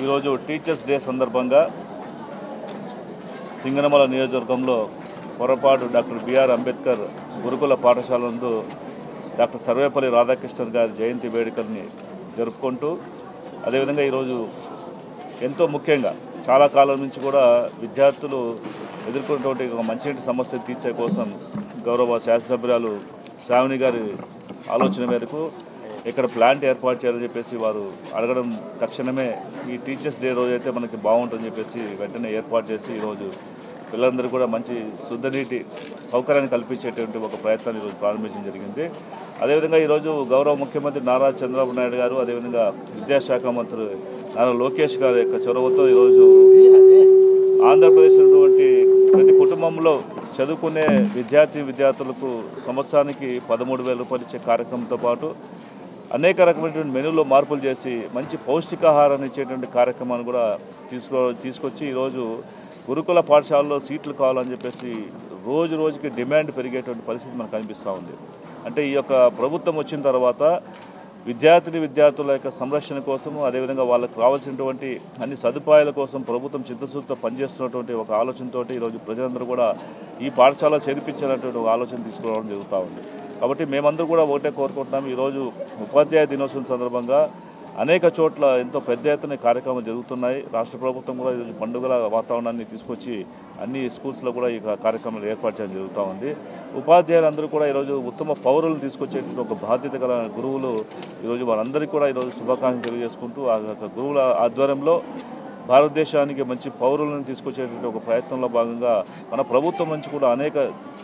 ఈరోజు teachers day సందర్భంగా సింగనమల నియోజకవర్గంలో పొరపాటు డాక్టర్ బిఆర్ అంబేద్కర్ గురుకుల పాఠశాల నందు డాక్టర్ సర్వేపల్లి రాధాకృష్ణన్ గారి జయంతి వేడుకల్ని జరుపుకుంటూ అదేవిధంగా ఈరోజు ఎంతో ముఖ్యంగా చాలా కాలం నుంచి కూడా విద్యార్థులు ఎదుర్కొన్నటువంటి ఒక మంచినీటి సమస్యను తీర్చే కోసం గౌరవ శాసనసభ్యురాలు శ్రావణి గారి ఆలోచన మేరకు ఇక్కడ ప్లాంట్ ఏర్పాటు చేయాలని చెప్పేసి వారు అడగడం తక్షణమే ఈ టీచర్స్ డే రోజు అయితే మనకి బాగుంటుందని చెప్పేసి వెంటనే ఏర్పాటు చేసి ఈరోజు పిల్లలందరూ కూడా మంచి శుద్ధ నీటి సౌకర్యాన్ని కల్పించేటువంటి ఒక ప్రయత్నాన్ని ఈరోజు ప్రారంభించడం జరిగింది. అదేవిధంగా ఈరోజు గౌరవ ముఖ్యమంత్రి నారా చంద్రబాబు నాయుడు గారు అదేవిధంగా విద్యాశాఖ మంత్రి నారా లోకేష్ గారి యొక్క చొరవతో ఈరోజు ఆంధ్రప్రదేశ్ ప్రతి కుటుంబంలో చదువుకునే విద్యార్థులకు సంవత్సరానికి 13,000 రూపాయలు ఇచ్చే కార్యక్రమంతో పాటు అనేక రకమైనటువంటి మెనూలో మార్పులు చేసి మంచి పౌష్టికాహారాన్ని ఇచ్చేటువంటి కార్యక్రమాన్ని కూడా తీసుకొచ్చి ఈరోజు గురుకుల పాఠశాలలో సీట్లు కావాలని చెప్పేసి రోజుకి డిమాండ్ పెరిగేటువంటి పరిస్థితి మనకు కనిపిస్తూ ఉంది. అంటే ఈ యొక్క ప్రభుత్వం వచ్చిన తర్వాత విద్యార్థుల యొక్క సంరక్షణ కోసము అదేవిధంగా వాళ్ళకు రావాల్సినటువంటి అన్ని సదుపాయాల కోసం ప్రభుత్వం చిత్తశుద్ధితో పనిచేస్తున్నటువంటి ఒక ఆలోచనతో ఈరోజు ప్రజలందరూ కూడా ఈ పాఠశాల చేర్పించాలనేటువంటి ఒక ఆలోచన తీసుకోవడం జరుగుతూ ఉంది. కాబట్టి మేమందరూ కూడా ఒకటే కోరుకుంటున్నాం. ఈరోజు ఉపాధ్యాయ దినోత్సవం సందర్భంగా అనేక చోట్ల ఎంతో పెద్ద ఎత్తున కార్యక్రమాలు జరుగుతున్నాయి. రాష్ట్ర ప్రభుత్వం కూడా ఈరోజు పండుగల వాతావరణాన్ని తీసుకొచ్చి అన్ని స్కూల్స్లో కూడా ఈ కార్యక్రమాలు ఏర్పాటు చేయడం జరుగుతూ ఉంది. ఉపాధ్యాయులందరూ కూడా ఈరోజు ఉత్తమ పౌరులను తీసుకొచ్చేటువంటి ఒక బాధ్యత గల గురువులు ఈరోజు వారందరికీ కూడా ఈరోజు శుభాకాంక్షలు తెలియజేసుకుంటూ ఆ గురువుల ఆధ్వర్యంలో భారతదేశానికి మంచి పౌరులను తీసుకొచ్చేటువంటి ఒక ప్రయత్నంలో భాగంగా మన ప్రభుత్వం నుంచి కూడా అనేక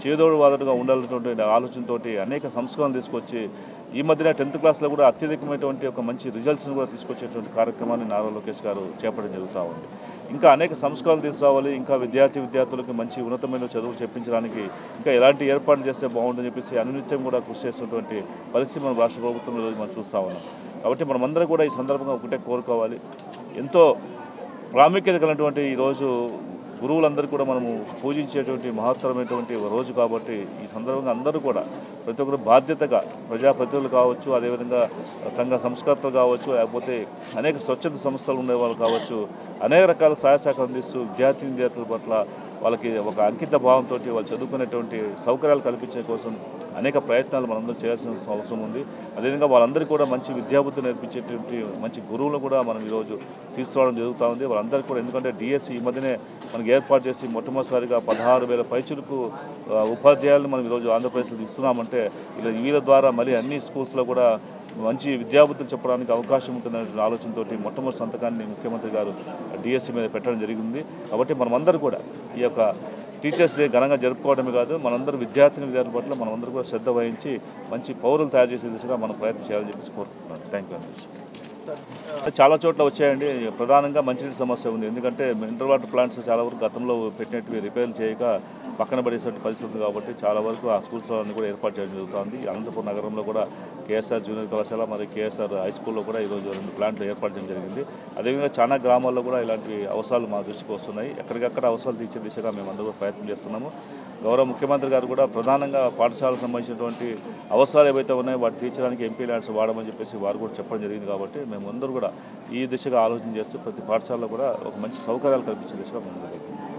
చేదోడు వాదడుగా ఉండాలనేటువంటి ఆలోచనతో అనేక సంస్కరణలు తీసుకొచ్చి ఈ మధ్యన 10th క్లాస్లో కూడా అత్యధికమైనటువంటి ఒక మంచి రిజల్ట్స్ని కూడా తీసుకొచ్చేటువంటి కార్యక్రమాన్ని నారా లోకేష్ గారు చేపట్టడం జరుగుతూ ఉంది. ఇంకా అనేక సంస్కరణలు తీసుకురావాలి, ఇంకా విద్యార్థులకు మంచి ఉన్నతమైన చదువులు చెప్పించడానికి ఇంకా ఎలాంటి ఏర్పాట్లు చేస్తే బాగుంటుందని చెప్పేసి అనునిత్యం కూడా కృషి చేస్తున్నటువంటి పరిస్థితి మన రాష్ట్ర ప్రభుత్వం ఈరోజు మనం చూస్తూ ఉన్నాం. కాబట్టి మనమందరం కూడా ఈ సందర్భంగా ఒకటే కోరుకోవాలి. ఎంతో ప్రాముఖ్యత కలిగినటువంటి ఈరోజు గురువులందరూ కూడా మనము పూజించేటువంటి మహత్తరమైనటువంటి రోజు కాబట్టి ఈ సందర్భంగా అందరూ కూడా ప్రతి ఒక్కరు బాధ్యతగా ప్రజాప్రతినిధులు కావచ్చు, అదేవిధంగా సంఘ సంస్కర్తలు కావచ్చు, లేకపోతే అనేక స్వచ్ఛంద సంస్థలు ఉండేవాళ్ళు కావచ్చు, అనేక రకాల సహాయ సహకారం అందిస్తూ విద్యార్థుల పట్ల వాళ్ళకి ఒక అంకిత భావంతో వాళ్ళు చదువుకునేటువంటి సౌకర్యాలు కల్పించే కోసం అనేక ప్రయత్నాలు మనందరం చేయాల్సిన అవసరం ఉంది. అదేవిధంగా వాళ్ళందరికీ కూడా మంచి విద్యాబుద్ధి నేర్పించేటువంటి మంచి గురువులను కూడా మనం ఈరోజు తీసుకురావడం జరుగుతూ ఉంది. వాళ్ళందరికీ కూడా ఎందుకంటే డిఎస్సి ఈ మధ్యనే మనకి ఏర్పాటు చేసి మొట్టమొదటిసారిగా 16,000 పైచులకు ఉపాధ్యాయులను మనం ఈరోజు ఆంధ్రప్రదేశ్లో ఇస్తున్నామంటే వీళ్ళ ద్వారా మళ్ళీ అన్ని స్కూల్స్లో కూడా మంచి విద్యాబుద్ధులు చెప్పడానికి అవకాశం ఉంటుందనే ఆలోచనతో మొట్టమొదటి సంతకాన్ని ముఖ్యమంత్రి గారు డిఎస్సి మీద పెట్టడం జరిగింది. కాబట్టి మనమందరూ కూడా ఈ యొక్క టీచర్స్ డే ఘనంగా జరుపుకోవడమే కాదు, మనందరూ విద్యార్థుల పట్ల మనమందరూ కూడా శ్రద్ధ వహించి మంచి పౌరులు తయారు చేసే దిశగా మనం ప్రయత్నం చేయాలని చెప్పేసి కోరుకుంటున్నాను. Thank you. చాలా చోట్ల వచ్చాయండి. ప్రధానంగా మంచినీటి సమస్య ఉంది. ఎందుకంటే మినరల్ వాటర్ ప్లాంట్స్ చాలా వరకు గతంలో పెట్టినట్టు రిపేర్లు చేయక పక్కన పడేసే పరిస్థితి ఉంది. కాబట్టి చాలా వరకు ఆ స్కూల్స్ అన్ని కూడా ఏర్పాటు చేయడం జరుగుతుంది. అనంతపురం నగరంలో కూడా కేఎస్ఆర్ జూనియర్ కళాశాల మరియు కేఎస్ఆర్ హై స్కూల్లో కూడా ఈరోజు 2 ప్లాంట్లు ఏర్పాటు చేయడం జరిగింది. అదేవిధంగా చాలా గ్రామాల్లో కూడా ఇలాంటి అవసరాలు మా దృష్టికి వస్తున్నాయి. ఎక్కడికక్కడ అవసరాలు తీర్చే దిశగా మేము అందరూ ప్రయత్నం చేస్తున్నాము. గౌరవ ముఖ్యమంత్రి గారు కూడా ప్రధానంగా పాఠశాలకు సంబంధించినటువంటి అవసరాలు ఏవైతే ఉన్నాయో వాటి తీర్చడానికి ఎంపీ ల్యాండ్స్ వాడమని చెప్పేసి వారు కూడా చెప్పడం జరిగింది. కాబట్టి మేము అందరూ కూడా ఈ దిశగా ఆలోచన చేస్తూ ప్రతి పాఠశాలలో కూడా ఒక మంచి సౌకర్యాలు కల్పించే దిశగా ముందుకు వెళ్తాం.